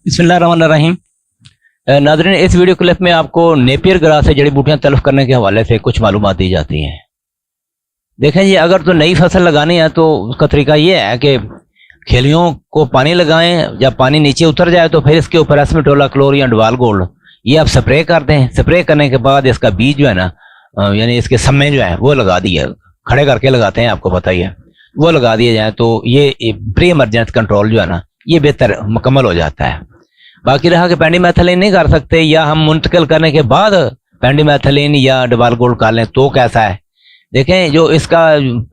बिस्मिल्लाहिर्रहमानिर्रहीम। नाज़रीन, इस वीडियो क्लिप में आपको नेपियर ग्रास से जड़ी बूटियां तल्फ करने के हवाले से कुछ मालूमात दी जाती हैं। देखें जी, अगर तो नई फसल लगानी है तो उसका तरीका ये है कि खेलियों को पानी लगाएं, जब पानी नीचे उतर जाए तो फिर इसके ऊपर एस्मेटोला क्लोर या डवाल गोल्ड ये आप स्प्रे कर दें। स्प्रे करने के बाद इसका बीज जो है ना, यानी इसके सम्मे जो है वो लगा दिए, खड़े करके लगाते हैं, आपको पता ही है, वो लगा दिए जाए तो ये प्री इमरजेंस कंट्रोल जो है ना ये बेहतर मुकम्मल हो जाता है। बाकी रहा कि पेंडिमेथलिन नहीं कर सकते या हम मुंतकिल करने के बाद पेंडिमेथलिन या डवाल गोल्ड कर लें तो कैसा है। देखें, जो इसका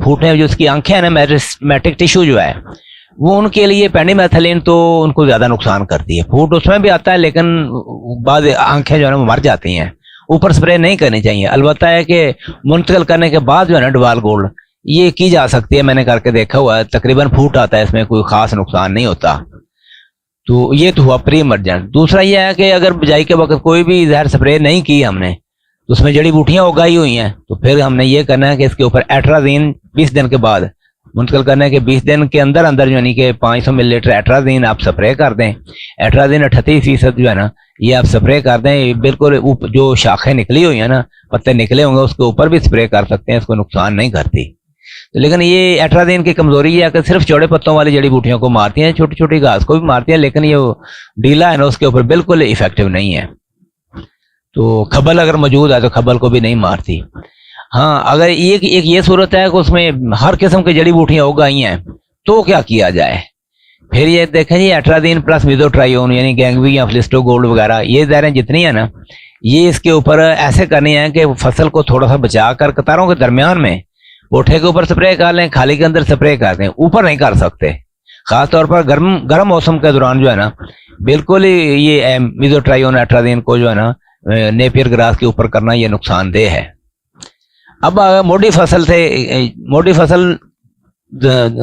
फूटने, जो इसकी आंखें हैं ना, मेरिस्टेमेटिक टिश्यू जो है वो उनके लिए पेंडिमेथलिन तो उनको ज़्यादा नुकसान करती है। फूट उसमें भी आता है लेकिन बाद आंखें जो है ना वो मर जाती हैं। ऊपर स्प्रे नहीं करनी चाहिए। अलबत्ता है कि मुंतकिल करने के बाद जो है ना डवाल गोल्ड ये की जा सकती है, मैंने करके देखा हुआ है, तकरीबन फूट आता है, इसमें कोई खास नुकसान नहीं होता। तो ये तो हुआ प्री इमरजेंट। दूसरा ये है कि अगर बिजाई के वक्त कोई भी जहर स्प्रे नहीं की हमने तो उसमें जड़ी बूटियां उगाई हुई हैं, तो फिर हमने ये करना है कि इसके ऊपर एट्राजीन 20 दिन के बाद, मुंतकिल करने के 20 दिन के अंदर अंदर यानी कि 500 मिलीलीटर एट्राजीन आप स्प्रे कर दें। एट्राजीन 38% जो है ना ये आप स्प्रे कर दें। बिल्कुल जो शाखें निकली हुई है ना, पत्ते निकले होंगे, उसके ऊपर भी स्प्रे कर सकते हैं, इसको नुकसान नहीं करती। लेकिन ये एट्राजीन की कमजोरी है कि सिर्फ चौड़े पत्तों वाली जड़ी बूटियों को मारती हैं, छोटी छोटी घास को भी मारती है, लेकिन ये ढीला है ना उसके ऊपर बिल्कुल इफेक्टिव नहीं है। तो खबल अगर मौजूद है तो खबल को भी नहीं मारती। हाँ, अगर एक ये सूरत है कि उसमें हर किस्म की जड़ी बूटियां उगाई हैं तो क्या किया जाए। फिर ये देखें जी, एट्राजीन प्लस मिजोट्राइयोन यानी गैंगवी या फ्लिस्टो गोल्ड वगैरह ये जहरें जितनी है ना ये इसके ऊपर ऐसे करनी है कि फसल को थोड़ा सा बचा कर कतारों के दरमियान में कोठे के ऊपर स्प्रे कर लें, खाली के अंदर स्प्रे कर दें, ऊपर नहीं कर सकते। खास तौर पर गर्म मौसम के दौरान जो है ना बिल्कुल ही ये मिजोट्राइयोन एट्राजीन को जो है ना नेपियर ग्रास के ऊपर करना ये नुकसानदेह है। अब मोटी फसल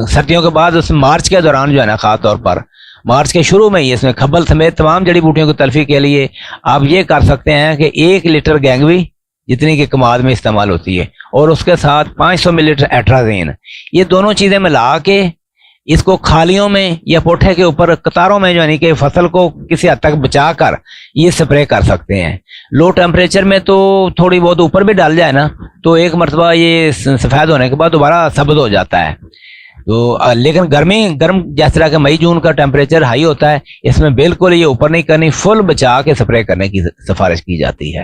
सर्दियों के बाद उसमें मार्च के दौरान जो है ना, खास तौर पर मार्च के शुरू में ही इसमें खबल समेत तमाम जड़ी बूटियों की तल्फी के लिए आप ये कर सकते हैं कि 1 लीटर गैंगवी जितनी की कमाद में इस्तेमाल होती है और उसके साथ 500 मिलीलीटर एट्राजीन, ये दोनों चीज़ें मिला के इसको खालियों में या पोठे के ऊपर कतारों में यानी कि फसल को किसी हद तक बचा कर ये स्प्रे कर सकते हैं। लो टेम्परेचर में तो थोड़ी बहुत ऊपर भी डाल जाए ना तो एक मरतबा ये सफ़ेद होने के बाद दोबारा सब्ज हो जाता है। तो लेकिन गर्म जिस तरह के मई जून का टेम्परेचर हाई होता है, इसमें बिल्कुल ये ऊपर नहीं करनी, फुल बचा के स्प्रे करने की सिफारिश की जाती है।